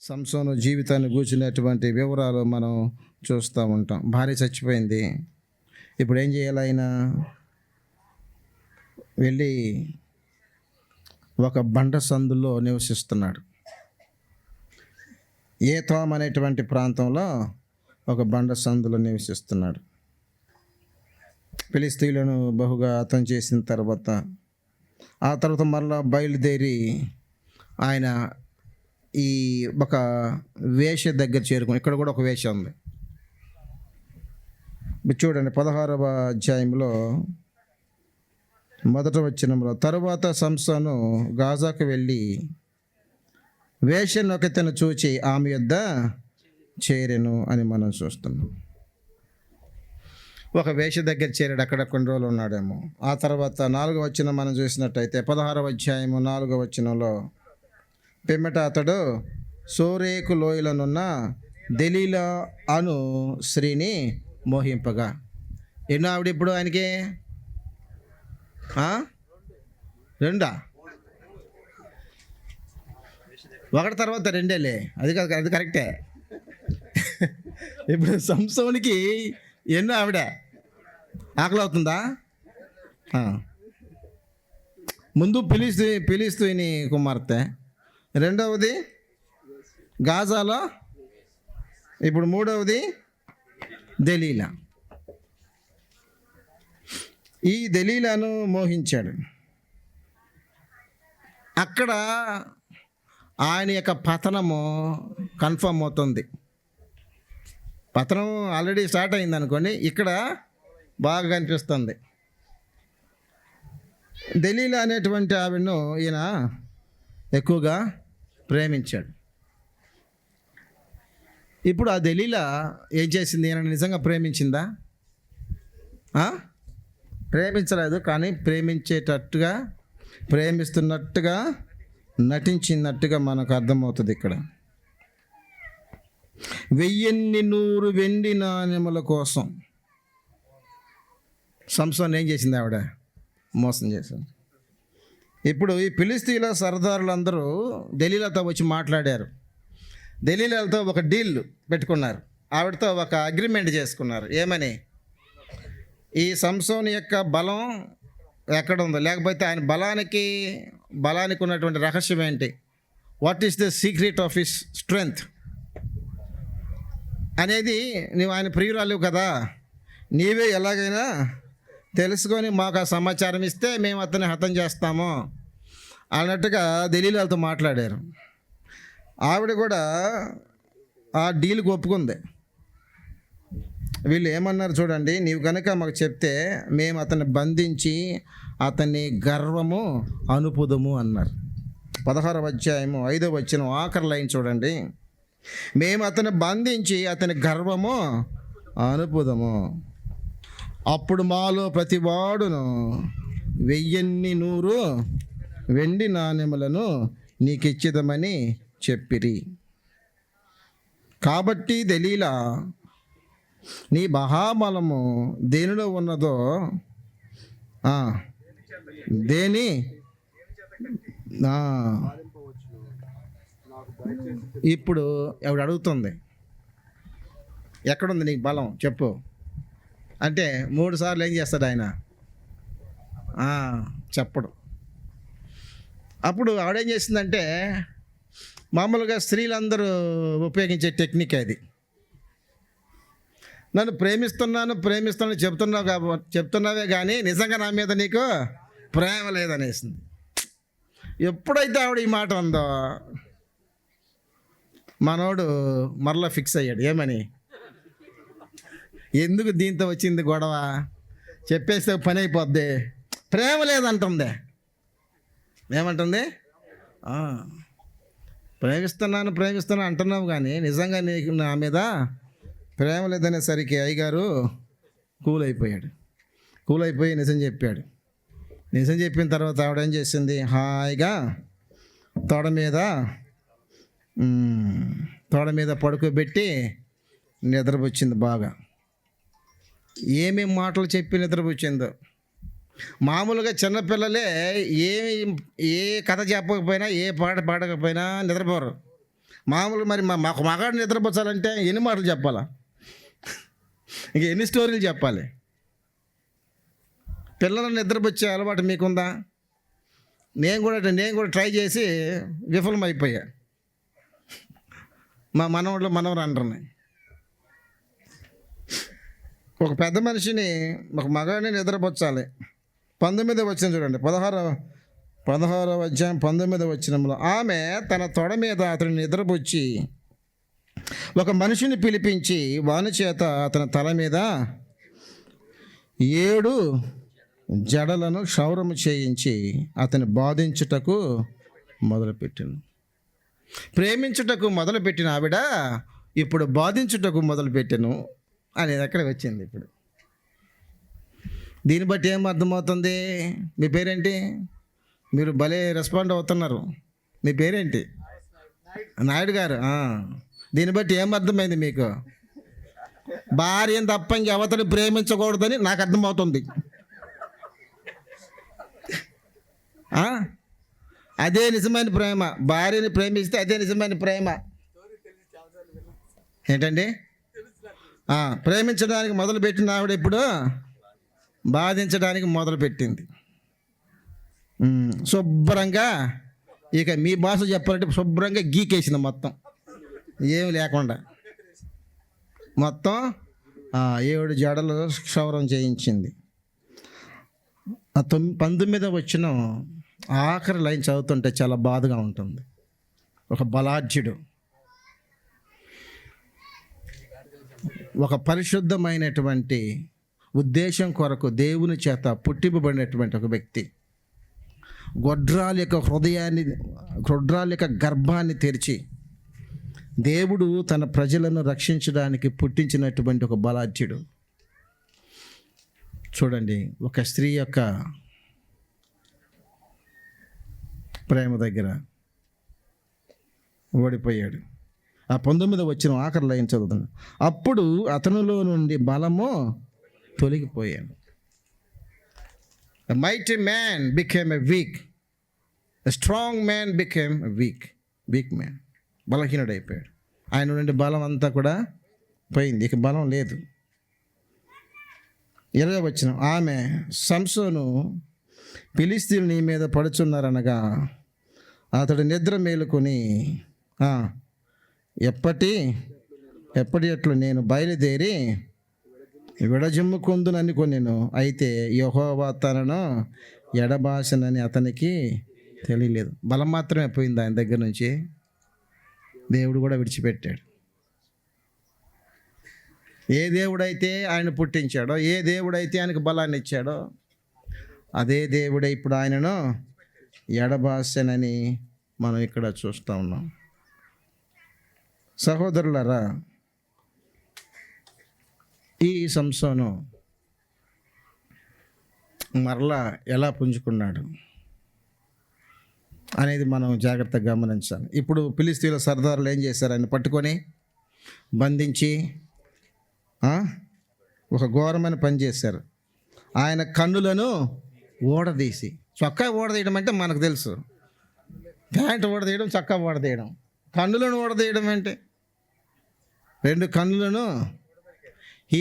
సంసోను జీవితాన్ని గూర్చినటువంటి వివరాలు మనం చూస్తూ ఉంటాం. భార్య చచ్చిపోయింది. ఇప్పుడు ఏం చేయాలి? ఆయన వెళ్ళి ఒక బండ సందులో నివసిస్తున్నాడు. ఏతాం అనేటువంటి ప్రాంతంలో ఒక బండ సందులో నివసిస్తున్నాడు. ఫిలిష్తీయులను బహుగా హతం చేసిన తర్వాత ఆ తర్వాత మరలా బయలుదేరి ఆయన ఈ ఒక వేష దగ్గర చేరుకుని, ఇక్కడ కూడా ఒక వేష ఉంది. చూడండి 16వ అధ్యాయంలో 1వ వచనంలో, తరువాత సంసోను గాజాకు వెళ్ళి వేషనొకతెను చూచి ఆమె యొద్ద చేరెను అని మనం చూస్తున్నాం. ఒక వేష దగ్గర చేరాడు, అక్కడ కొన్ని రోజులు ఉన్నాడేమో. ఆ తర్వాత 4వ వచనం మనం చూసినట్టయితే 16వ అధ్యాయము 4వ వచనంలో, పిమ్మట అతడు సోరేకు లోయలనున్న దెలీలా అను స్త్రీని మోహింపగా. ఎన్నో ఆవిడ ఇప్పుడు ఆయనకి? రెండా? ఒకటి తర్వాత రెండేలే, అది కాదు, అది కరెక్టే. ఇప్పుడు సంసోనికి ఎన్నో ఆవిడ? ఆకలి అవుతుందా? ముందు ఫిలిష్తీయుని కుమార్తె, రెండవది గాజాలో, ఇప్పుడు మూడవది దెలీలా. ఈ దెలీలాను మోహించాడు. అక్కడ ఆయన యొక్క పతనము కన్ఫర్మ్ అవుతుంది. పతనం ఆల్రెడీ స్టార్ట్ అయింది అనుకోండి, ఇక్కడ బాగా కనిపిస్తుంది. దెలీలా అనేటువంటి ఆవిడను ఈయన ఎక్కువగా ప్రేమించాడు. ఇప్పుడు ఆ దెలీలా ఏం చేసింది? ఈయన నిజంగా ప్రేమించిందా? ప్రేమించలేదు, కానీ ప్రేమిస్తున్నట్టుగా నటించినట్టుగా మనకు అర్థమవుతుంది. ఇక్కడ 1,100 వెండి నాణెముల కోసం సంసోన్ ఏం చేసింది? ఆవిడ మోసం చేసింది. ఇప్పుడు ఈ ఫిలిష్తీయుల సర్దారులందరూ దెలీలాతో వచ్చి మాట్లాడారు. దెలీలాతో ఒక డీల్ పెట్టుకున్నారు, ఆవిడతో ఒక అగ్రిమెంట్ చేసుకున్నారు. ఏమని? ఈ సంసోన్ యొక్క బలం ఎక్కడ ఉందో, లేకపోతే ఆయన బలానికి ఉన్నటువంటి రహస్యం ఏంటి, what is the secret of his strength అనేది నువ్వు ఆయన ప్రియురాలు కదా, నీవే ఎలాగైనా తెలుసుకొని మాకు ఆ సమాచారం ఇస్తే మేము అతన్ని హతం చేస్తాము అన్నట్టుగా దెలీలాతో మాట్లాడారు. ఆవిడ కూడా ఆ డీల్కి ఒప్పుకుంది. వీళ్ళు ఏమన్నారు చూడండి, నీవు కనుక మాకు చెప్తే మేము అతన్ని బంధించి అతన్ని గర్వము అనుపుదము అన్నారు. 16వ అధ్యాయము 5వ వచనం ఆఖరి లైన్ చూడండి, మేము అతన్ని బంధించి అతని గర్వము అనుపుదము, అప్పుడు మాలో ప్రతివాడును 1,100 వెండి నాణెములను నీకు ఇచ్చిదమని చెప్పిరి. కాబట్టి దెలీలా, నీ మహాబలము దేనిలో ఉన్నదో, దేని ఇప్పుడు ఎవడు అడుగుతుంది, ఎక్కడుంది నీకు బలం చెప్పు అంటే 3 సార్లు ఏం చేస్తాడు ఆయన? చెప్పడు. అప్పుడు ఆవిడేం చేసిందంటే, మామూలుగా స్త్రీలందరూ ఉపయోగించే టెక్నిక్ అది. నన్ను ప్రేమిస్తున్నాను చెప్తున్నావే కానీ నిజంగా నా మీద నీకు ప్రేమ లేదనేసింది. ఎప్పుడైతే ఆవిడ ఈ మాట ఉందో మనోడు మరలా ఫిక్స్ అయ్యాడు. ఏమని? ఎందుకు దీంతో వచ్చింది గొడవ, చెప్పేస్తే పని అయిపోద్ది. ప్రేమ లేదంటుంది. ఏమంటుంది? ప్రేమిస్తున్నాను అంటున్నావు కానీ నిజంగా నీకు నా మీద ప్రేమ లేదనేసరికి అయ్యగారు కూల్ అయిపోయి నిజం చెప్పాడు. నిజం చెప్పిన తర్వాత ఆవిడ ఏం చేసింది? హాయిగా తోడ మీద పడుకోబెట్టి నిద్రపుచ్చింది. బాగా ఏమేమి మాటలు చెప్పి నిద్రపుచ్చిందో. మామూలుగా చిన్నపిల్లలే ఏ కథ చెప్పకపోయినా, ఏ పాట పాడకపోయినా నిద్రపోరు. మామూలుగా మరి మాకు మగాడు నిద్రపోచాలంటే ఎన్ని మాటలు చెప్పాలా, ఇంక ఎన్ని స్టోరీలు చెప్పాలి? పిల్లలను నిద్రపుచ్చే అలవాటు మీకుందా? నేను కూడా ట్రై చేసి విఫలమైపోయా. మా మనవరు అంటారు. ఒక పెద్ద మనిషిని, ఒక మగాడిని నిద్రపుచ్చాలి. 19వ వచనం చూడండి, 16వ అధ్యాయం 19వ వచనంలో, ఆమె తన తొడ మీద అతని నిద్రపుచ్చి ఒక మనిషిని పిలిపించి వాని చేత అతని తల మీద 7 జడలను క్షౌరము చేయించి అతని బాధించుటకు మొదలుపెట్టాను. ప్రేమించుటకు మొదలుపెట్టిన ఆవిడ ఇప్పుడు బాధించుటకు మొదలుపెట్టాను అనేది అక్కడ వచ్చింది. ఇప్పుడు దీన్ని బట్టి ఏం అర్థమవుతుంది? మీ పేరేంటి? మీరు భలే రెస్పాండ్ అవుతున్నారు. మీ పేరేంటి? నాయుడు గారు. దీన్ని బట్టి ఏం అర్థమైంది మీకు? భార్యను తప్ప ఇంకెవతని ప్రేమించకూడదని నాకు అర్థమవుతుంది. అదే నిజమైన ప్రేమ. భార్యని ప్రేమిస్తే అదే నిజమైన ప్రేమ. ఏంటండి? ప్రేమించడానికి మొదలుపెట్టిన ఆవిడ ఇప్పుడు బాధించడానికి మొదలుపెట్టింది. శుభ్రంగా, ఇక మీ భాష చెప్పాలంటే శుభ్రంగా గీకేసింది మొత్తం, ఏమి లేకుండా మొత్తం 7 జడలు క్షౌరం చేయించింది. 19వ వచనం ఆఖరి లైన్ చదువుతుంటే చాలా బాధగా ఉంటుంది. ఒక బలాఢ్యుడు, ఒక పరిశుద్ధమైనటువంటి ఉద్దేశం కొరకు దేవుని చేత పుట్టింపబడినటువంటి ఒక వ్యక్తి గొడ్రాల యొక్క గర్భాన్ని తెరిచి దేవుడు తన ప్రజలను రక్షించడానికి పుట్టించినటువంటి ఒక బలాఢ్యుడు. చూడండి, ఒక స్త్రీ యొక్క ప్రేమ దగ్గర ఓడిపోయాడు. 19వ వచనం ఆఖరి లైన్ చదువుతున్నాను, అప్పుడు అతనిలో నుండి బలము తొలగిపోయాను. A mighty man became a weak. A strong man became a weak man. బలహీనుడైపోయాడు. ఆయన నుండి బలం అంతా కూడా పోయింది, ఇక బలం లేదు. 20వ వచనం, ఆమె సంసోను ఫిలిష్తీయులు నీ మీద పడుచున్నారనగా అతడు నిద్ర మేలుకొని ఎప్పటి ఎట్లు నేను బయలుదేరి విడజిమ్ముకొందునని కొనెను. అయితే యెహోవా తనను ఎడబాసనని అతనికి తెలియలేదు. బలం మాత్రమే పోయింది ఆయన దగ్గర నుంచి, దేవుడు కూడా విడిచిపెట్టాడు. ఏ దేవుడైతే ఆయన పుట్టించాడో, ఏ దేవుడైతే ఆయనకు బలాన్ని ఇచ్చాడో, అదే దేవుడే ఇప్పుడు ఆయనను ఎడబాసనని మనం ఇక్కడ చూస్తూ ఉన్నాం. సహోదరులారా, ఈ సంసోను మరలా ఎలా పుంజుకున్నాడు అనేది మనం జాగ్రత్తగా గమనించాలి. ఇప్పుడు ఫిలిష్తీయుల సర్దారులు ఏం చేశారు? ఆయన పట్టుకొని బంధించి ఒక ఘోరమైన పని చేశారు. ఆయన కన్నులను ఊడదీసి, చొక్కా ఊడదీయడం అంటే మనకు తెలుసు, ప్యాంట్ ఊడదీయడం, చొక్కా ఊడదీయడం. కన్నులను ఊడదీయడం అంటే 2 కన్నులను he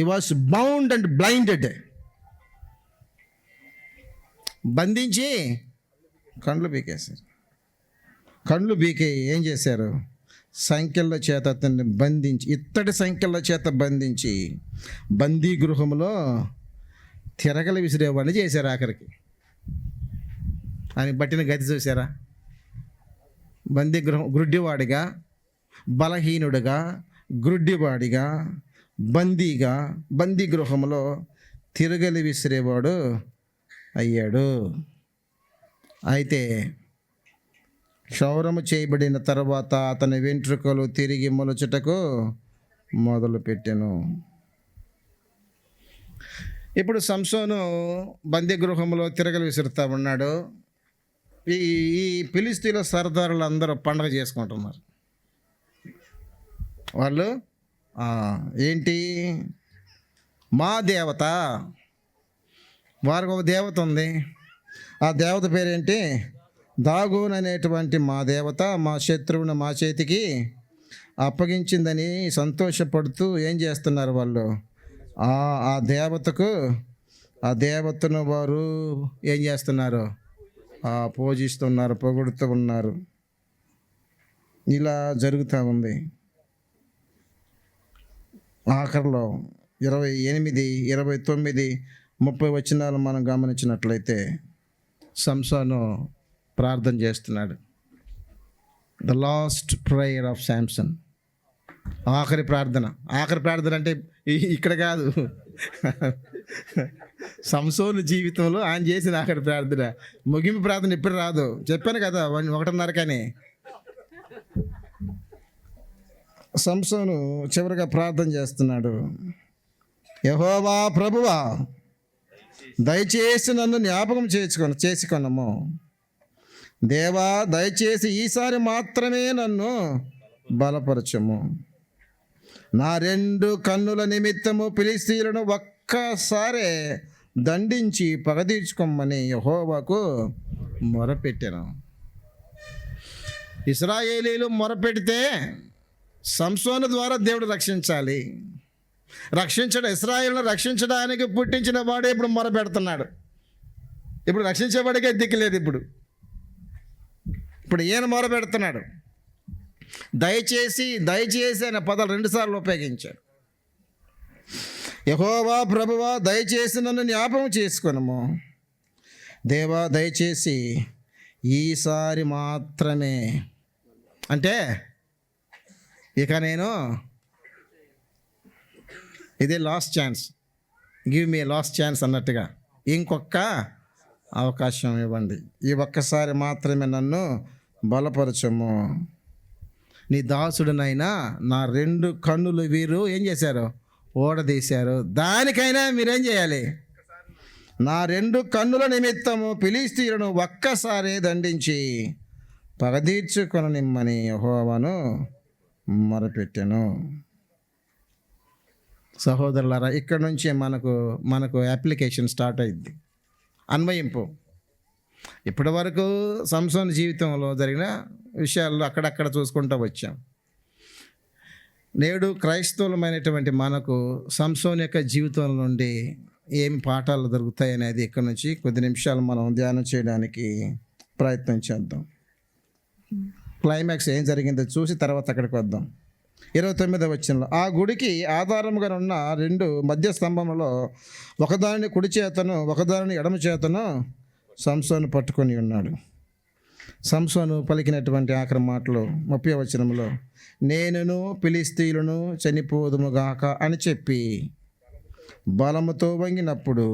was bound and blinded. బంధించి కండ్లు బీకేశారు. కండ్లు బీకే ఏం చేశారు? సంఖ్యల చేత అతన్ని బంధించి, ఇత్తడి సంఖ్యల చేత బంధించి బందీ గృహంలో తిరగలి విసిరేవాడిని చేశారు. ఆఖరికి ఆయన బట్టిన గతి చూసారా? బందీ గృహం, గుడ్డివాడిగా, బలహీనుడిగా, గుడ్డివాడిగా, బందీగా బందీ గృహంలో తిరగలి విసిరేవాడు అయ్యాడు. అయితే క్షౌరము చేయబడిన తర్వాత అతని వెంట్రుకలు తిరిగి మొలచుటకు మొదలుపెట్టెను. ఇప్పుడు సంసోను బందీ గృహంలో తిరగలి విసురుతూ ఉన్నాడు. ఈ ఫిలిష్తీయుల సర్దారులు అందరూ పండగ చేసుకుంటున్నారు. వాళ్ళు ఏంటి? మా దేవత, వారికి ఒక దేవత ఉంది. ఆ దేవత పేరేంటి? దాగోన్ అనేటువంటి మా దేవత మా శత్రువును మా చేతికి అప్పగించిందని సంతోషపడుతూ ఏం చేస్తున్నారు వాళ్ళు? ఆ ఆ దేవతకు ఆ దేవతను వారు ఏం చేస్తున్నారు? పూజిస్తున్నారు, పొగుడుతూ ఉన్నారు. ఇలా జరుగుతూ ఉంది. ఆఖరిలో 28, 29, 30 వచనాలు మనం గమనించినట్లయితే సంసోను ప్రార్థన చేస్తున్నాడు. The last prayer of Samson. ఆఖరి ప్రార్థన అంటే ఇక్కడ కాదు, సంసోను జీవితంలో ఆయన చేసిన ఆఖరి ప్రార్థన. ముగింపు ప్రార్థన ఎప్పుడు రాదు, చెప్పాను కదా 1:30 సంసోను చివరిగా ప్రార్థన చేస్తున్నాడు. యెహోవా ప్రభువా, దయచేసి నన్ను జ్ఞాపకం చేసుకొనము. దేవా, దయచేసి ఈసారి మాత్రమే నన్ను బలపరచము. నా 2 కన్నుల నిమిత్తము ఫిలిష్తీయులను ఒక్కసారే దండించి పగ తీర్చుకోమని యెహోవాకు మొరపెట్టాను. ఇశ్రాయేలీలు మొరపెడితే సంసోను ద్వారా దేవుడు రక్షించాలి. ఇశ్రాయేలును రక్షించడానికి పుట్టించిన వాడే ఇప్పుడు మొరపెడుతున్నాడు. ఇప్పుడు రక్షించేవాడికే దిక్కులేదు. ఇప్పుడు ఈయన మొరపెడుతున్నాడు. దయచేసి అనే పదాలు 2 సార్లు ఉపయోగించాడు. యెహోవా ప్రభువా, దయచేసి నన్ను జ్ఞాపకం చేసుకొనుము. దేవా, దయచేసి ఈసారి మాత్రమే, అంటే ఇక నేను ఇదే last chance, give me last chance అన్నట్టుగా ఇంకొక అవకాశం ఇవ్వండి. ఈ ఒక్కసారి మాత్రమే నన్ను బలపరచము. నీ దాసుడునైనా నా 2 కన్నులు వీరు ఏం చేశారు? ఓడదీశారు. దానికైనా మీరేం చేయాలి? నా 2 కన్నుల నిమిత్తము ఫిలిష్తీయులను ఒక్కసారి దండించి పగదీర్చుకొననిమ్మని యెహోవాను మొరపెట్టెను. సహోదరులారా, ఇక్కడ నుంచే మనకు అప్లికేషన్ స్టార్ట్ అయింది, అన్వయింపు. ఇప్పటి వరకు సంసోను జీవితంలో జరిగిన విషయాల్లో అక్కడక్కడ చూసుకుంటూ వచ్చాం. నేడు క్రైస్తవులమైనటువంటి మనకు సంసోను యొక్క జీవితం నుండి ఏమి పాఠాలు దొరుకుతాయి అనేది ఇక్కడ నుంచి కొద్ది నిమిషాలు మనం ధ్యానం చేయడానికి ప్రయత్నం చేద్దాం. క్లైమాక్స్ ఏం జరిగిందో చూసి తర్వాత అక్కడికి వద్దాం. 29వ వచనంలో, ఆ గుడికి ఆధారముగా ఉన్న 2 మధ్య స్తంభములలో ఒకదానిని కుడి చేతను ఒకదానిని ఎడమ చేతను సంసోను పట్టుకొని ఉన్నాడు. సంసోను పలికినటువంటి ఆఖరి మాటలు 30వ వచనంలో, నేనును ఫిలిష్తీయులను చనిపోదుముగాక అని చెప్పి బలముతో వంగినప్పుడు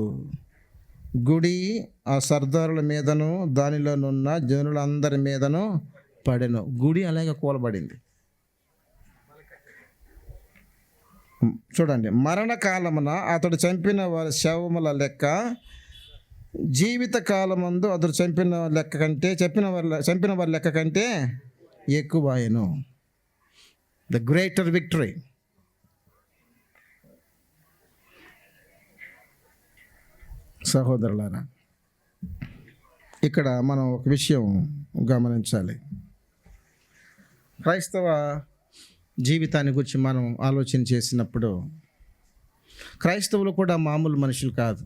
గుడి ఆ సర్దారుల మీదను దానిలోనున్న జనులందరి మీదను పడెను. గుడి అలాగే కూలబడింది. చూడండి, మరణకాలమున అతడు చంపిన వారి శవముల లెక్క జీవిత కాలమందు అతడు చంపిన వారి లెక్క కంటే ఎక్కువ ఆయను. The greater victory. సహోదరులారా, ఇక్కడ మనం ఒక విషయం గమనించాలి. క్రైస్తవ జీవితాన్ని గురించి మనం ఆలోచన చేసినప్పుడు క్రైస్తవులు కూడా మామూలు మనుషులు కాదు.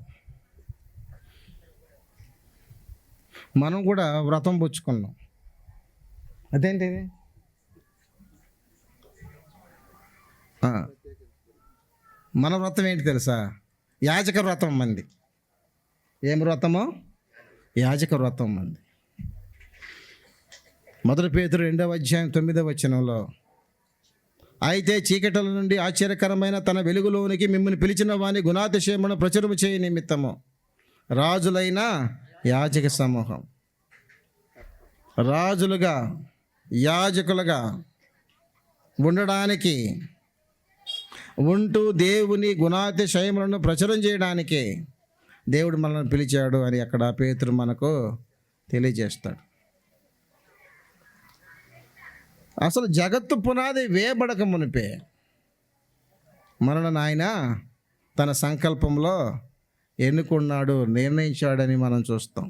మనం కూడా వ్రతం పుచ్చుకున్నాం. అదేంటి? మన వ్రతం ఏంటి తెలుసా? యాజక వ్రతం మంది. ఏం వ్రతమో? యాజక వ్రతం మంది. 1 పేతురు 2వ అధ్యాయం 9వ వచనంలో, అయితే చీకటిల నుండి ఆశ్చర్యకరమైన తన వెలుగులోనికి మిమ్మల్ని పిలిచిన వాని గుణాతిశయమును ప్రచురము చేయ నిమిత్తము రాజులైన యాజక సమూహం, రాజులుగా యాజకులుగా ఉండడానికి ఉంటూ దేవుని గుణాతిశయములను ప్రచురం చేయడానికి దేవుడు మనల్ని పిలిచాడు అని అక్కడ పేతురు మనకు తెలియజేస్తాడు. అసలు జగత్తు పునాది వేయబడక మునిపే మనల్ని ఆయన తన సంకల్పంలో ఎన్నుకున్నాడు, నిర్ణయించాడని మనం చూస్తాం.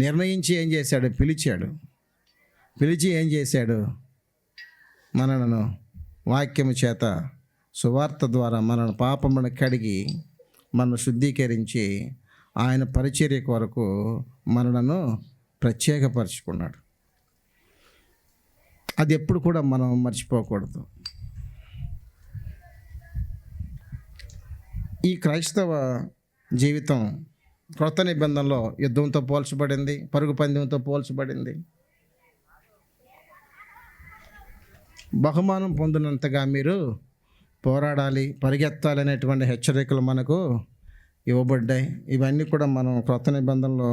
నిర్ణయించి ఏం చేశాడు? పిలిచి ఏం చేశాడు? మనలను వాక్యము చేత సువార్త ద్వారా మన పాపమును కడిగి మనను శుద్ధీకరించి ఆయన పరిచర్య కొరకు మనలను ప్రత్యేకపరుచుకున్నాడు. అది ఎప్పుడు కూడా మనం మర్చిపోకూడదు. ఈ క్రైస్తవ జీవితం క్రొత్త నిబంధనలో యుద్ధంతో పోల్చబడింది, పరుగు పందెంతో పోల్చబడింది. బహుమానం పొందినంతగా మీరు పోరాడాలి, పరిగెత్తాలి అనేటువంటి హెచ్చరికలు మనకు ఇవ్వబడ్డాయి. ఇవన్నీ కూడా మనం క్రొత్త నిబంధనలో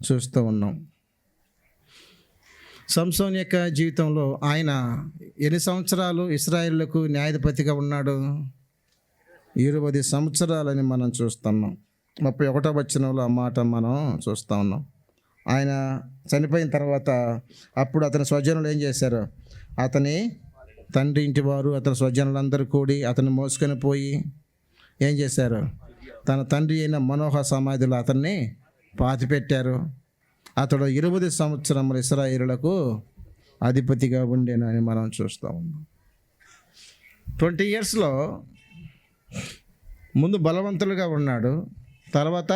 చూస్తూ ఉన్నాం. సంసోన్ యొక్క జీవితంలో ఆయన ఎన్ని సంవత్సరాలు ఇశ్రాయేలుకు న్యాయాధిపతిగా ఉన్నాడు? 20 సంవత్సరాలని మనం చూస్తున్నాం. 31వ వచనంలో ఆ మాట మనం చూస్తూ ఉన్నాం. ఆయన చనిపోయిన తర్వాత అప్పుడు అతని స్వజనులు ఏం చేశారు? అతని తండ్రి ఇంటి వారు, అతని స్వజనులందరూ కూడి అతన్ని మోసుకొని పోయి ఏం చేశారు? తన తండ్రి అయిన మనోహ సమాధిలో అతన్ని పాతిపెట్టారు. అతడు 20 సంవత్సరములు ఇశ్రాయేలులకు అధిపతిగా ఉండేను అని మనం చూస్తూ ఉన్నాం. 20 yearsలో ముందు బలవంతులుగా ఉన్నాడు, తర్వాత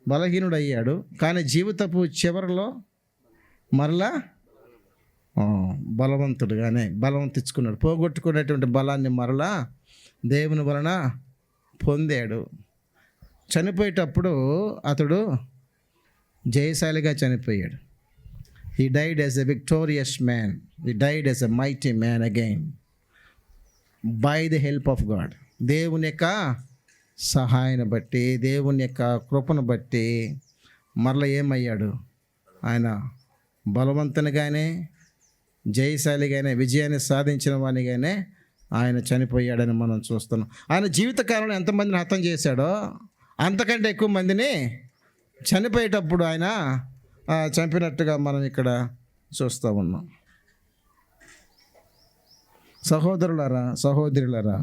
బలహీనుడయ్యాడు. కానీ జీవితపు చివరిలో మరలా బలవంతుడుగానే బలం తెచ్చుకున్నాడు. పోగొట్టుకునేటువంటి బలాన్ని మరలా దేవుని వలన పొందాడు. చనిపోయేటప్పుడు అతడు జయశాలిగా చనిపోయాడు. He died as a victorious man. He died as a mighty man again by the help of God. దేవుని యొక్క సహాయాన్ని బట్టి, దేవుని యొక్క కృపను బట్టి మరల ఏమయ్యాడు? ఆయన బలవంతునిగానే, జయశాలిగానే, విజయాన్ని సాధించిన వానిగానే ఆయన చనిపోయాడని మనం చూస్తున్నాం. ఆయన జీవితకాలంలో ఎంతమందిని హతం చేశాడో అంతకంటే ఎక్కువ మందిని చనిపోయేటప్పుడు ఆయన చంపినట్టుగా మనం ఇక్కడ చూస్తూ ఉన్నాం. సహోదరులారా, సహోదరులారా,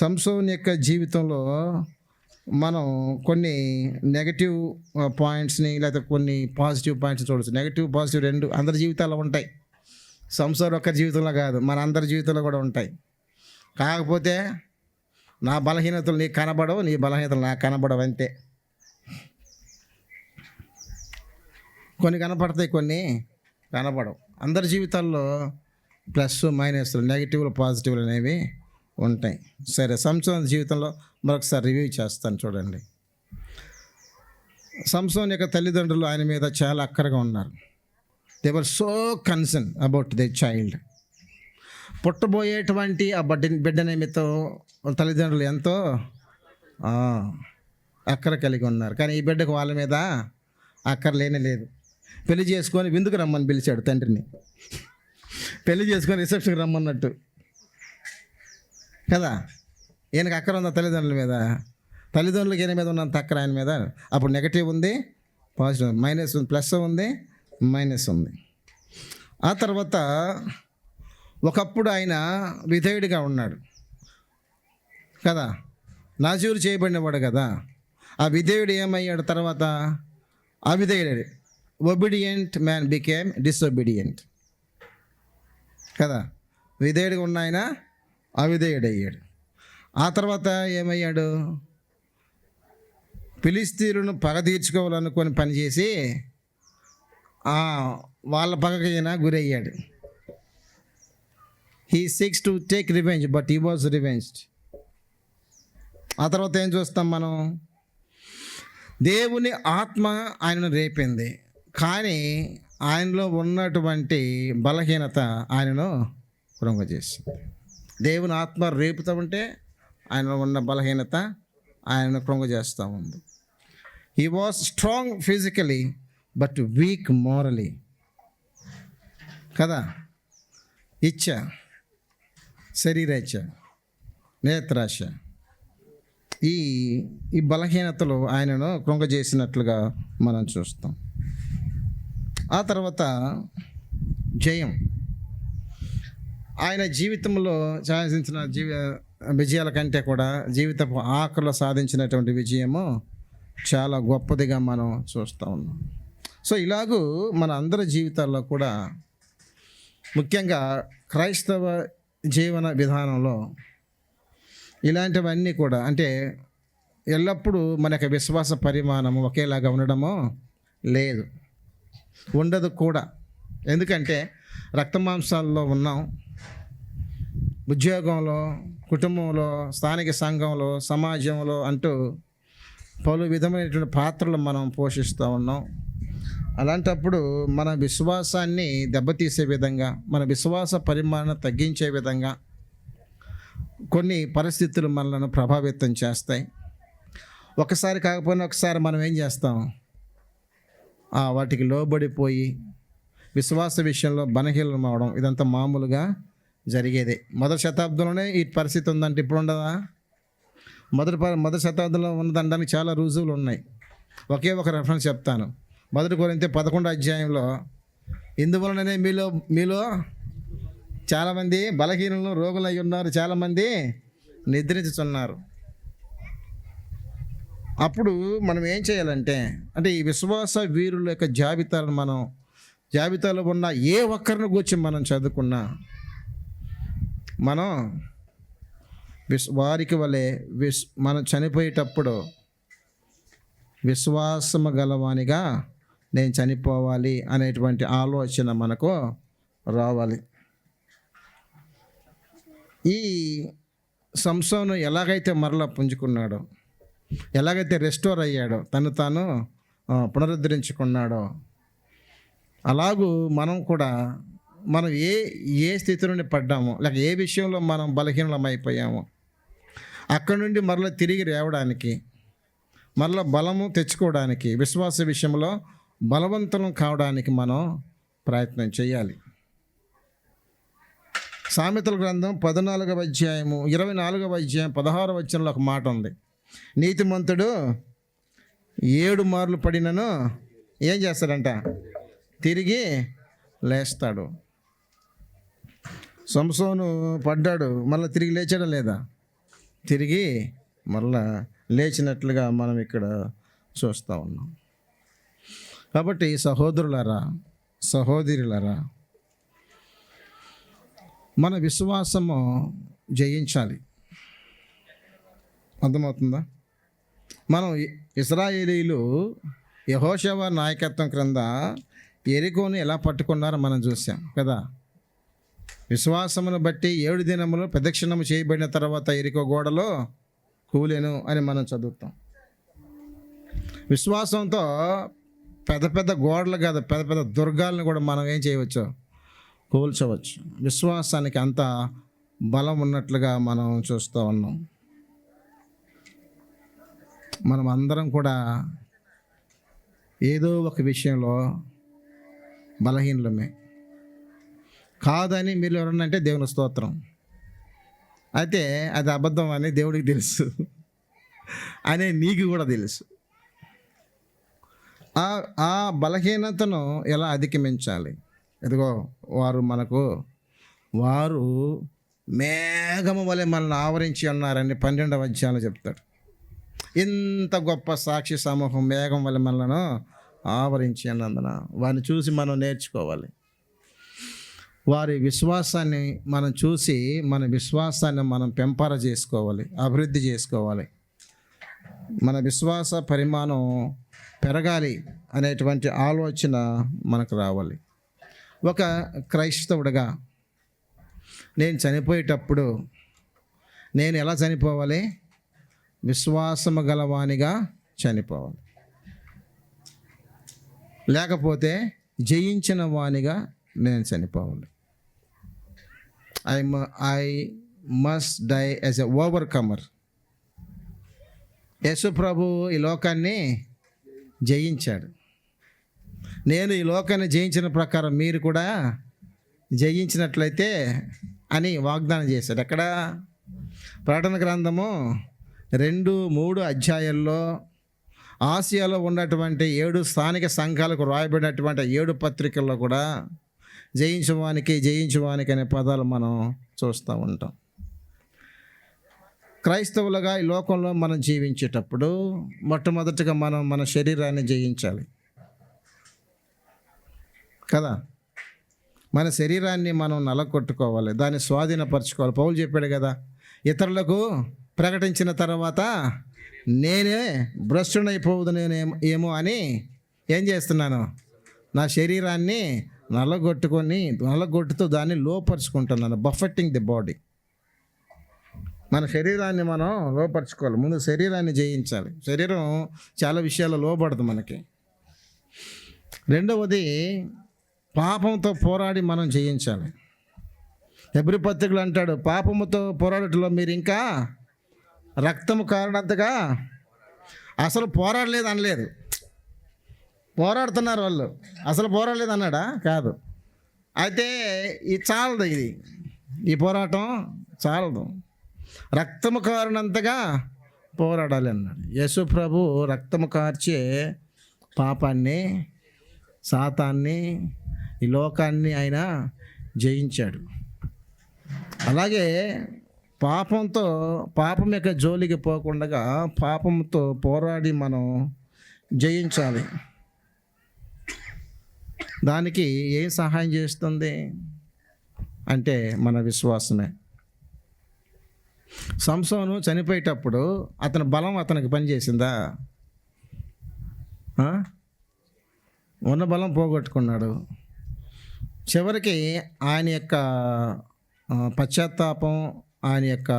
సంసోన్ యొక్క జీవితంలో మనం కొన్ని నెగటివ్ పాయింట్స్ని లేదా కొన్ని పాజిటివ్ పాయింట్స్ చూడవచ్చు. నెగటివ్, పాజిటివ్ రెండు అందరి జీవితాల్లో ఉంటాయి. సంసోన్ ఒక్కరి జీవితంలో కాదు, మన అందరి జీవితంలో కూడా ఉంటాయి. కాకపోతే నా బలహీనతలు నీకు కనబడవు, నీ బలహీనతలు నాకు కనబడవు అంతే. కొన్ని కనపడతాయి, కొన్ని కనపడవు. అందరి జీవితాల్లో ప్లస్ మైనస్లు, నెగిటివ్లు, పాజిటివ్లు అనేవి ఉంటాయి. సరే, సంసోన్ జీవితంలో మరొకసారి రివ్యూ చేస్తాను చూడండి. సంసోన్ యొక్క తల్లిదండ్రులు ఆయన మీద చాలా అక్కరగా ఉన్నారు. They were so concern about the child. పుట్టబోయేటువంటి ఆ బిడ్డ నిమిత్తం తల్లిదండ్రులు ఎంతో అక్కర కలిగి ఉన్నారు. కానీ ఈ బిడ్డకు వాళ్ళ మీద అక్కర లేనే లేదు. పెళ్లి చేసుకొని విందుకు రమ్మని పిలిచాడు తండ్రిని. పెళ్లి చేసుకొని రిసెప్షన్కి రమ్మన్నట్టు కదా. ఈయనకు అక్కర ఉందా తల్లిదండ్రుల మీద? తల్లిదండ్రులకి ఈయన మీద ఉన్నంత అక్కర ఆయన మీద. అప్పుడు నెగటివ్ ఉంది, పాజిటివ్, మైనస్ ఉంది, ప్లస్ ఉంది, మైనస్ ఉంది. ఆ తర్వాత ఒకప్పుడు ఆయన విధేయుడిగా ఉన్నాడు కదా, నాజూరు చేయబడినవాడు కదా. ఆ విధేయుడు ఏమయ్యాడు తర్వాత? అవిధేయుడు. ఒబీడియంట్ మ్యాన్ బికేమ్ డిసొబీడియంట్ కదా. విధేయుడిగా ఉన్న ఆయన అవిధేయుడయ్యాడు. ఆ తర్వాత ఏమయ్యాడు? ఫిలిష్తీయులను పగ తీర్చుకోవాలనుకొని పనిచేసి వాళ్ళ పగకి ఈయన గురయ్యాడు. He seeks to take revenge but he was revenged. ఆ తర్వాత ఏం చూస్తాం మనం? దేవుని ఆత్మ ఆయనను రేపింది, కానీ ఆయనలో ఉన్నటువంటి బలహీనత ఆయనను కృంగజేసింది. దేవుని ఆత్మ రేపుతూ ఉంటే ఆయనలో ఉన్న బలహీనత ఆయనను కృంగజేస్తూ ఉంది. He was strong physically but week morally కదా. ఇచ్చ, శరీరేచ్ఛ, నేత్రాశ, ఈ బలహీనతలు ఆయనను కృంగజేసినట్లుగా మనం చూస్తాం. ఆ తర్వాత జయం. ఆయన జీవితంలో సాధించిన విజయాల కంటే కూడా జీవితపు ఆఖరిలో సాధించినటువంటి విజయము చాలా గొప్పదిగా మనం చూస్తూ ఉన్నాం. సో ఇలాగూ మన అందరి జీవితాల్లో కూడా ముఖ్యంగా క్రైస్తవ జీవన విధానంలో ఇలాంటివన్నీ కూడా అంటే ఎల్లప్పుడూ మన యొక్క విశ్వాస పరిమాణము ఒకేలాగా ఉండడమో లేదు, ఉండదు కూడా. ఎందుకంటే రక్తమాంసాల్లో ఉన్నాం, ఉద్యోగంలో, కుటుంబంలో, స్థానిక సంఘంలో, సమాజంలో అంటూ పలు విధమైనటువంటి పాత్రలు మనం పోషిస్తూ ఉన్నాం. అలాంటప్పుడు మన విశ్వాసాన్ని దెబ్బతీసే విధంగా, మన విశ్వాస పరిమాణం తగ్గించే విధంగా కొన్ని పరిస్థితులు మనలను ప్రభావితం చేస్తాయి. ఒకసారి కాకపోయినా ఒకసారి మనం ఏం చేస్తాం, వాటికి లోబడిపోయి విశ్వాస విషయంలో బలహీనం అవడం, ఇదంతా మామూలుగా జరిగేదే. మొదటి శతాబ్దంలోనే ఈ పరిస్థితి ఉందంటే ఇప్పుడు ఉండదా? మొదటి శతాబ్దంలో ఉన్నదనడానికి చాలా రుజువులు ఉన్నాయి. ఒకే ఒక రెఫరెన్స్ చెప్తాను. 1 కొరింథీ 11 అధ్యాయంలో, ఇందువలననే మీలో చాలామంది బలహీనులు, రోగులు అయి ఉన్నారు, చాలామంది నిద్రించుతున్నారు. అప్పుడు మనం ఏం చేయాలంటే, అంటే ఈ విశ్వాస వీరుల యొక్క జాబితాలో ఉన్న ఏ ఒక్కరిని గురించి మనం చదువుకున్నా మనం వారికి వలె మనం చనిపోయేటప్పుడు విశ్వాసము గలవానిగా నేను చనిపోవాలి అనేటువంటి ఆలోచన మనకు రావాలి. ఈ సంసోను ఎలాగైతే మరలా పుంజుకున్నాడో, ఎలాగైతే రెస్టోర్ అయ్యాడో, తను తాను పునరుద్ధరించుకున్నాడో, అలాగూ మనం కూడా మనం ఏ స్థితి నుండి పడ్డామో, లేక ఏ విషయంలో మనం బలహీనమైపోయామో అక్కడి నుండి మరలా తిరిగి రావడానికి, మరలా బలము తెచ్చుకోవడానికి, విశ్వాస విషయంలో బలవంతం కావడానికి మనం ప్రయత్నం చేయాలి. సామెతల గ్రంథం 14వ అధ్యాయము 24వ అధ్యాయం 16వ వచనంలో ఒక మాట ఉంది. నీతిమంతుడు 7 మార్లు పడినను ఏం చేస్తాడంట? తిరిగి లేస్తాడు. సంసోను పడ్డాడు, మళ్ళీ తిరిగి లేచాడా లేదా? తిరిగి మళ్ళా లేచినట్లుగా మనం ఇక్కడ చూస్తూ ఉన్నాం. కాబట్టి సహోదరులారా, సహోదరులారా, మన విశ్వాసము జయించాలి. అర్థమవుతుందా? మనం ఇశ్రాయేలీలు యెహోషువ నాయకత్వం క్రింద యెరికోను ఎలా పట్టుకున్నారో మనం చూసాం కదా. విశ్వాసమును బట్టి 7 దినములు ప్రదక్షిణము చేయబడిన తర్వాత యెరికో గోడలో కూలెను అని మనం చదువుతాం. విశ్వాసంతో పెద్ద పెద్ద గోడలు కాదు, పెద్ద పెద్ద దుర్గాలను కూడా మనం ఏం చేయవచ్చు? కూల్చవచ్చు. విశ్వాసానికి అంత బలం ఉన్నట్లుగా మనం చూస్తూ ఉన్నాం. మనం అందరం కూడా ఏదో ఒక విషయంలో బలహీనమే కాదని మీరు ఎవరన్నా అంటే దేవుని స్తోత్రం. అయితే అది అబద్ధం అని దేవుడికి తెలుసు, అనే నీకు కూడా తెలుసు. ఆ బలహీనతను ఎలా అధిగమించాలి? ఇదిగో వారు మేఘము వలె మనల్ని ఆవరించి ఉన్నారని 12వ అధ్యాయంలో చెప్తాడు. ఇంత గొప్ప సాక్షి సమూహం మేఘం వలె మనలను ఆవరించి అన్నందున వారిని చూసి మనం నేర్చుకోవాలి. వారి విశ్వాసాన్ని మనం చూసి మన విశ్వాసాన్ని మనం పెంపర చేసుకోవాలి, అభివృద్ధి చేసుకోవాలి. మన విశ్వాస పరిమాణం పెరగాలి అనేటువంటి ఆలోచన మనకు రావాలి. ఒక క్రైస్తవుడిగా నేను చనిపోయేటప్పుడు నేను ఎలా చనిపోవాలి? విశ్వాసము గలవానిగా చనిపోవాలి. లేకపోతే జయించిన వానిగా నేను చనిపోవాలి. I must die as a overcomer. Yesu ప్రభు ఈ లోకాన్ని జయించాడు. నేను ఈ లోకాన్ని జయించిన ప్రకారం మీరు కూడా జయించినట్లయితే అని వాగ్దానం చేశాడు. ఎక్కడ? ప్రకటన గ్రంథము 2-3 అధ్యాయాల్లో ఆసియాలో ఉన్నటువంటి 7 స్థానిక సంఘాలకు రాయబడినటువంటి 7 పత్రికల్లో కూడా జయించువానికి అనే పదాలు మనం చూస్తూ ఉంటాం. క్రైస్తవులుగా ఈ లోకంలో మనం జీవించేటప్పుడు మొట్టమొదటిగా మనం మన శరీరాన్ని జయించాలి. కదా. మన శరీరాన్ని మనం నలగొట్టుకోవాలి, దాన్ని స్వాధీనపరచుకోవాలి. పౌలు చెప్పాడు కదా, ఇతరులకు ప్రకటించిన తర్వాత నేనే భ్రష్టునైపోదునేమో ఏమో అని ఏం చేస్తున్నాను, నా శరీరాన్ని నల్లగొట్టుతూ దాన్ని లోపరుచుకుంటున్నాను. బఫెట్టింగ్ ది బాడీ. మన శరీరాన్ని మనం లోపరుచుకోవాలి. ముందు శరీరాన్ని జయించాలి. శరీరం చాలా విషయాల్లో లోబడదు మనకి. రెండవది, పాపంతో పోరాడి మనం జయించాలి. హెబ్రీ పత్రికలు అంటాడు, పాపముతో పోరాడటంలో మీరు ఇంకా రక్తము కారణంతగా అసలు పోరాడలేదు అనలేదు. పోరాడుతున్నారు వాళ్ళు, అసలు పోరాడలేదు అన్నాడా? కాదు. అయితే ఇది చాలదు, ఈ పోరాటం చాలదు, రక్తము కారణంతగా పోరాడాలి అన్నాడు. యేసు ప్రభు రక్తము కార్చే పాపాన్ని, సాతాన్ని, ఈ లోకాన్ని ఆయన జయించాడు. అలాగే పాపం యొక్క జోలికి పోకుండా పాపంతో పోరాడి మనం జయించాలి. దానికి ఏం సహాయం చేస్తుంది అంటే మన విశ్వాసమే. సంసోను చనిపోయేటప్పుడు అతని బలం అతనికి పనిచేసిందా? ఉన్న బలం పోగొట్టుకున్నాడు. చివరికి ఆయన యొక్క పశ్చాత్తాపం, ఆయన యొక్క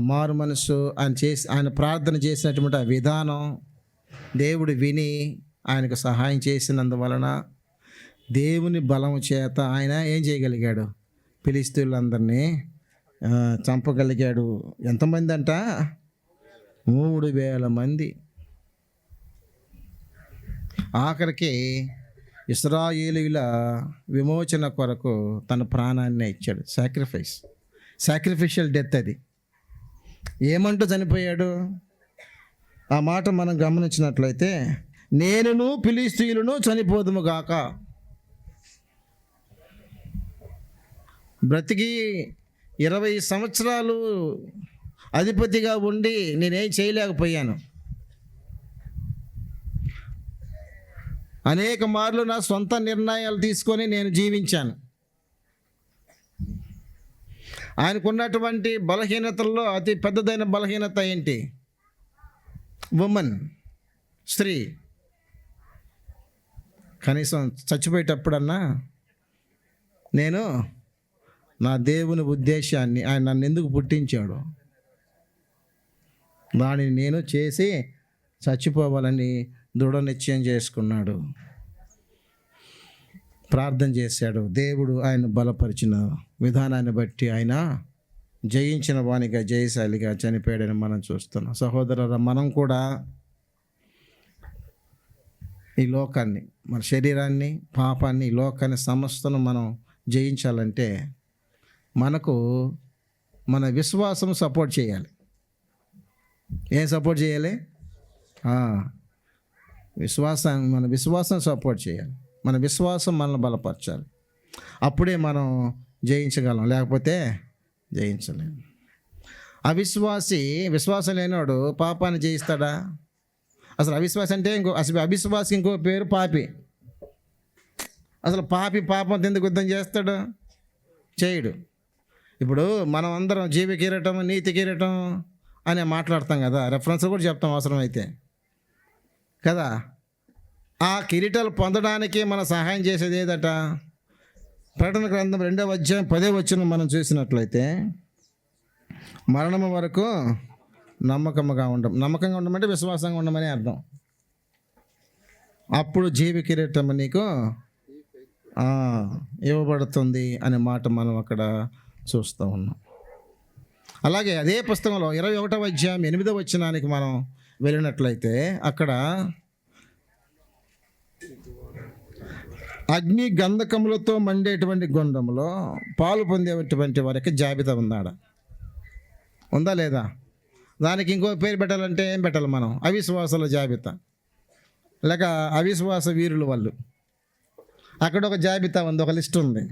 మారు మనసు, ఆయన ప్రార్థన చేసినటువంటి ఆ విధానం దేవుడు విని ఆయనకు సహాయం చేసినందువలన దేవుని బలం చేత ఆయన ఏం చేయగలిగాడు, ఫిలిష్తీయులందరినీ చంపగలిగాడు. ఎంతమంది అంట? 3,000 మంది. ఆఖరికి ఇశ్రాయేలీయుల విమోచన కొరకు తన ప్రాణాన్ని ఇచ్చాడు. సాక్రిఫిషియల్ డెత్ అది. ఏమంటూ చనిపోయాడు? ఆ మాట మనం గమనించినట్లయితే, నేనును ఫిలిష్తీయులను చనిపోదుము గాక. బ్రతికి 20 సంవత్సరాలు అధిపతిగా ఉండి నేనేం చేయలేకపోయాను. అనేక మార్లు నా సొంత నిర్ణయాలు తీసుకొని నేను జీవించాను. ఆయనకున్నటువంటి బలహీనతల్లో అతి పెద్దదైన బలహీనత ఏంటి? ఉమెన్, స్త్రీ. కనీసం చచ్చిపోయేటప్పుడన్నా నేను నా దేవుని ఉద్దేశాన్ని, ఆయన నన్ను ఎందుకు పుట్టించాడు, దానిని నేను చేసి చచ్చిపోవాలని దృఢ నిశ్చయం చేసుకున్నాడు. ప్రార్థన చేశాడు. దేవుడు ఆయన బలపరిచిన విధానాన్ని బట్టి ఆయన జయించిన వానిగా, జయశాలిగా చనిపోయాడని మనం చూస్తున్నాం. సహోదరుల, మనం కూడా ఈ లోకాన్ని, మన శరీరాన్ని, పాపాన్ని, ఈ లోకాన్ని, సమస్తను మనం జయించాలంటే మనకు మన విశ్వాసం సపోర్ట్ చేయాలి. ఏం సపోర్ట్ చేయాలి? మన విశ్వాసం సపోర్ట్ చేయాలి. మన విశ్వాసం మనల్ని బలపరచాలి. అప్పుడే మనం జయించగలం, లేకపోతే జయించలేము. విశ్వాసం లేనివాడు పాపాన్ని జయిస్తాడా? అసలు అవిశ్వాసి అంటే అవిశ్వాసి ఇంకో పేరు పాపి. అసలు పాపం ఎందుకు యుద్ధం చేస్తాడు? చేయడు. ఇప్పుడు మనం అందరం జీవ కిరీటం, నీతి కిరీటం అని మాట్లాడతాం కదా, రెఫరెన్స్ కూడా చెప్తాం అవసరమైతే కదా. ఆ కిరీటాలు పొందడానికి మన సహాయం చేసేది ఏదట? ప్రకటన గ్రంథం 2వ అధ్యాయం 10వ వచనం మనం చూసినట్లయితే, మరణము వరకు నమ్మకంగా ఉండమంటే విశ్వాసంగా ఉండమని అర్థం. అప్పుడు జీవ కిరీటం నీకు ఇవ్వబడుతుంది అనే మాట మనం అక్కడ చూస్తూ ఉన్నాం. అలాగే అదే పుస్తకంలో 21వ అధ్యాయం 8వ వచనానికి మనం వెళ్ళినట్లయితే, అక్కడ అగ్ని గంధకములతో మండేటువంటి గుండంలో పాలు పొందేటువంటి వారికి జాబితా ఉందా లేదా? దానికి ఇంకో పేరు పెట్టాలంటే ఏం పెట్టాలి మనం? అవిశ్వాసాల జాబితా, లేక అవిశ్వాస వీరులు వాళ్ళు. అక్కడ ఒక జాబితా ఉంది, ఒక లిస్ట్ ఉంది.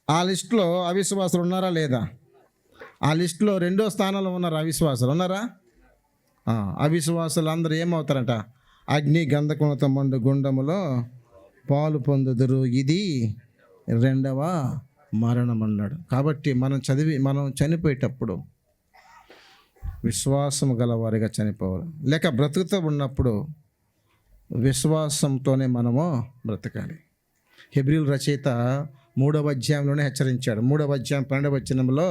ఆ లిస్టులో అవిశ్వాసులు ఉన్నారా లేదా? ఆ లిస్టులో 2వ స్థానంలో ఉన్నారు అవిశ్వాసులు. ఉన్నారా? అవిశ్వాసులు అందరూ ఏమవుతారంట? అగ్ని గంధకములతో మండు గుండములో పాలు పొందుదురు, ఇది రెండవ మరణం అన్నాడు. కాబట్టి మనం చనిపోయేటప్పుడు విశ్వాసం గలవారిగా చనిపోవాలి. లేక బ్రతుకుతూ ఉన్నప్పుడు విశ్వాసంతోనే మనము బ్రతకాలి. హెబ్రీయుల రచయిత 3వ అధ్యాయంలోనే హెచ్చరించాడు. 3వ అధ్యాయం 12వ వచనంలో,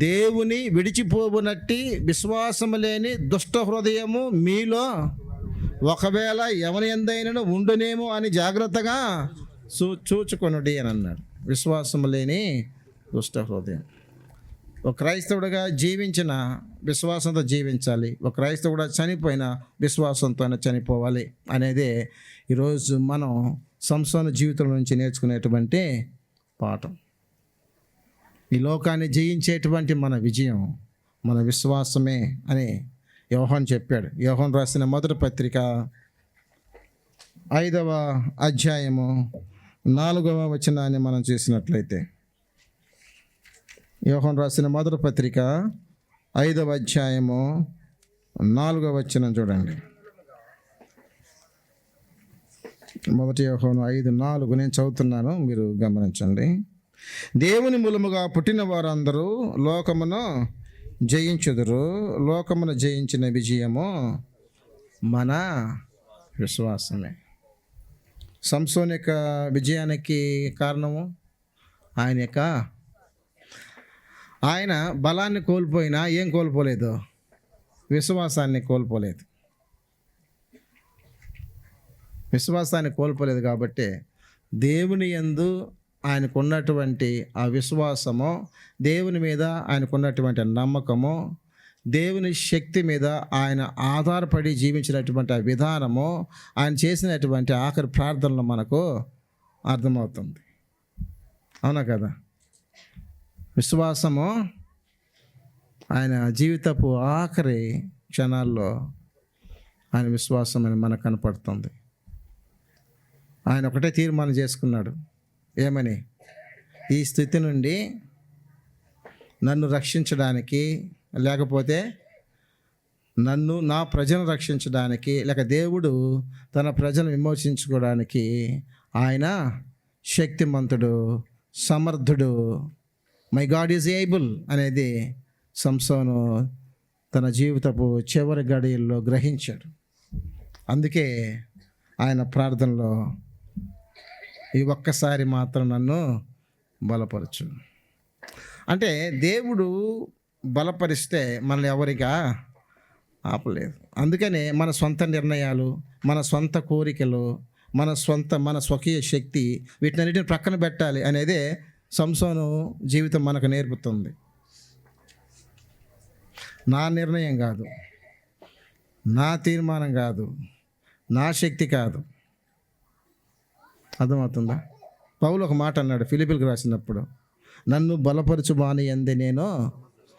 దేవుని విడిచిపోవునట్టి విశ్వాసము లేని దుష్ట హృదయము మీలో ఒకవేళ ఎవరి యందైనను ఉండునేమో అని జాగ్రత్తగా చూచుకొనుడి అని అన్నాడు. విశ్వాసం లేని దుష్ట హృదయం. ఒక క్రైస్తవుడిగా జీవించిన విశ్వాసంతో జీవించాలి, ఒక క్రైస్తవుడు చనిపోయిన విశ్వాసంతోనే చనిపోవాలి అనేది ఈరోజు మనం సంసోను జీవితం నుంచి నేర్చుకునేటువంటి పాఠం. ఈ లోకాన్ని జయించేటువంటి మన విజయం మన విశ్వాసమే అని యోహాను చెప్పాడు. యోహాను రాసిన మొదటి పత్రిక 5వ అధ్యాయము 4వ వచనాన్ని మనం చూసినట్లయితే, యోహాను రాసిన మొదటి పత్రిక 5వ అధ్యాయము 4వ వచనం చూడండి. మొదటి యోహాను 5:4 నేను చదువుతున్నాను, మీరు గమనించండి. దేవుని మూలముగా పుట్టిన వారందరూ లోకమును జయించుదురు, లోకమును జయించిన విజయము మన విశ్వాసమే. సంసోను యొక్క విజయానికి కారణము ఆయన బలాన్ని కోల్పోయినా ఏం కోల్పోలేదు, విశ్వాసాన్ని కోల్పోలేదు. విశ్వాసాన్ని కోల్పోలేదు కాబట్టి దేవుని యందు ఆయనకున్నటువంటి ఆ విశ్వాసము, దేవుని మీద ఆయనకున్నటువంటి నమ్మకము, దేవుని శక్తి మీద ఆయన ఆధారపడి జీవించినటువంటి ఆ విధానము, ఆయన చేసినటువంటి ఆఖరి ప్రార్థనలు మనకు అర్థమవుతుంది. అవునా కదా? విశ్వాసము ఆయన జీవితపు ఆఖరి క్షణాల్లో ఆయన విశ్వాసం అని మనకు కనపడుతుంది. ఆయన ఒకటే తీర్మానం చేసుకున్నాడు. ఏమని? ఈ స్థితి నుండి నన్ను రక్షించడానికి, లేకపోతే నా ప్రజలను రక్షించడానికి, లేక దేవుడు తన ప్రజలను విమోచించుకోవడానికి ఆయన శక్తిమంతుడు, సమర్థుడు. మై గాడ్ ఈజ్ ఏబుల్ అనేది సంసోను తన జీవితపు చివరి గడియల్లో గ్రహించాడు. అందుకే ఆయన ప్రార్థనలో, ఈ ఒక్కసారి మాత్రం నన్ను బలపరచు అంటే, దేవుడు బలపరిస్తే మనల్ని ఎవరిగా ఆపలేదు. అందుకనే మన సొంత నిర్ణయాలు, మన సొంత కోరికలు, మన స్వకీయ శక్తి, వీటినన్నిటిని ప్రక్కన పెట్టాలి అనేదే సంసోను జీవితం మనకు నేర్పుతుంది. నా నిర్ణయం కాదు, నా తీర్మానం కాదు, నా శక్తి కాదు. అర్థమవుతుందా? పౌలు ఒక మాట అన్నాడు ఫిలిప్పీలకు రాసినప్పుడు, నన్ను బలపరచు వాని యందు నేను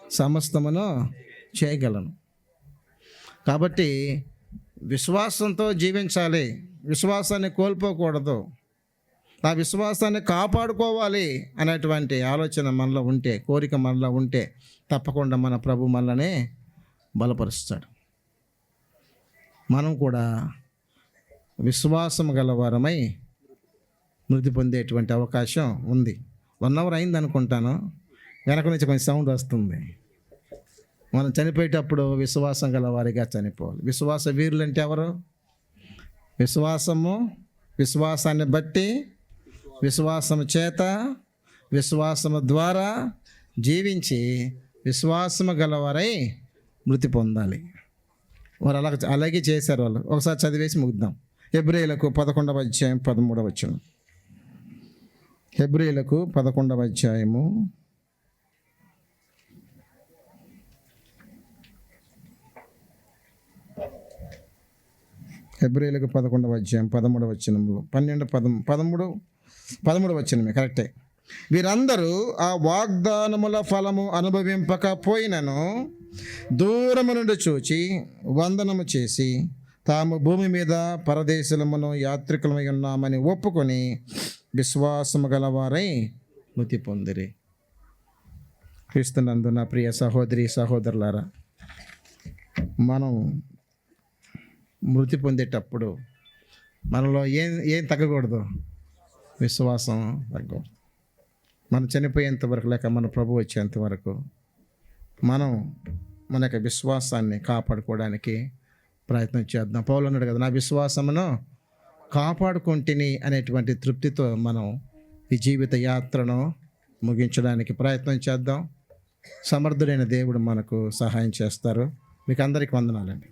సమస్తమును చేయగలను. కాబట్టి విశ్వాసంతో జీవించాలి, విశ్వాసాన్ని కోల్పోకూడదు, ఆ విశ్వాసాన్ని కాపాడుకోవాలి అనేటువంటి ఆలోచన మనలో ఉంటే, కోరిక మనలో ఉంటే తప్పకుండా మన ప్రభు మనల్ని బలపరుస్తాడు. మనం కూడా విశ్వాసం గలవారమై మృతి పొందేటువంటి అవకాశం ఉంది. 1 hour అయింది అనుకుంటాను, వెనక నుంచి కొంచెం సౌండ్ వస్తుంది. మనం చనిపోయేటప్పుడు విశ్వాసం గలవారిగా చనిపోవాలి. విశ్వాస వీరులు అంటే ఎవరు? విశ్వాసాన్ని బట్టి, విశ్వాసము చేత, విశ్వాసము ద్వారా జీవించి విశ్వాసము గలవారై మృతి పొందాలి. వారు అలాగే చేశారు. వాళ్ళు ఒకసారి చదివేసి ముగిద్దాం. హెబ్రీయులకు 11వ అధ్యాయం 13వ వచనం. హెబ్రీయులకు 11వ అధ్యాయము 11వ అధ్యాయం 13వ వచనంలో 13వ వచనమే కరెక్టే. వీరందరూ ఆ వాగ్దానముల ఫలము అనుభవింపకపోయినను దూరము నుండి చూచి వందనము చేసి తాము భూమి మీద పరదేశమును యాత్రికులమై ఉన్నామని ఒప్పుకొని విశ్వాసము గలవారై మృతి పొందిరి. క్రీస్తునందు నా ప్రియ సహోదరి సహోదరులారా, మనం మృతి పొందేటప్పుడు మనలో ఏం ఏం తగ్గకూడదు? విశ్వాసం తగ్గకూడదు. మనం చనిపోయేంత వరకు లేక మన ప్రభు వచ్చేంత వరకు మనం మన యొక్క విశ్వాసాన్ని కాపాడుకోవడానికి ప్రయత్నం చేద్దాం. పౌలు అన్నాడు కదా, నా విశ్వాసమును కాపాడుకుంటుని అనేటువంటి తృప్తితో మనం ఈ జీవిత యాత్రను ముగించడానికి ప్రయత్నం చేద్దాం. సమర్థుడైన దేవుడు మనకు సహాయం చేస్తారు. మీకు అందరికీ వందనాలండి.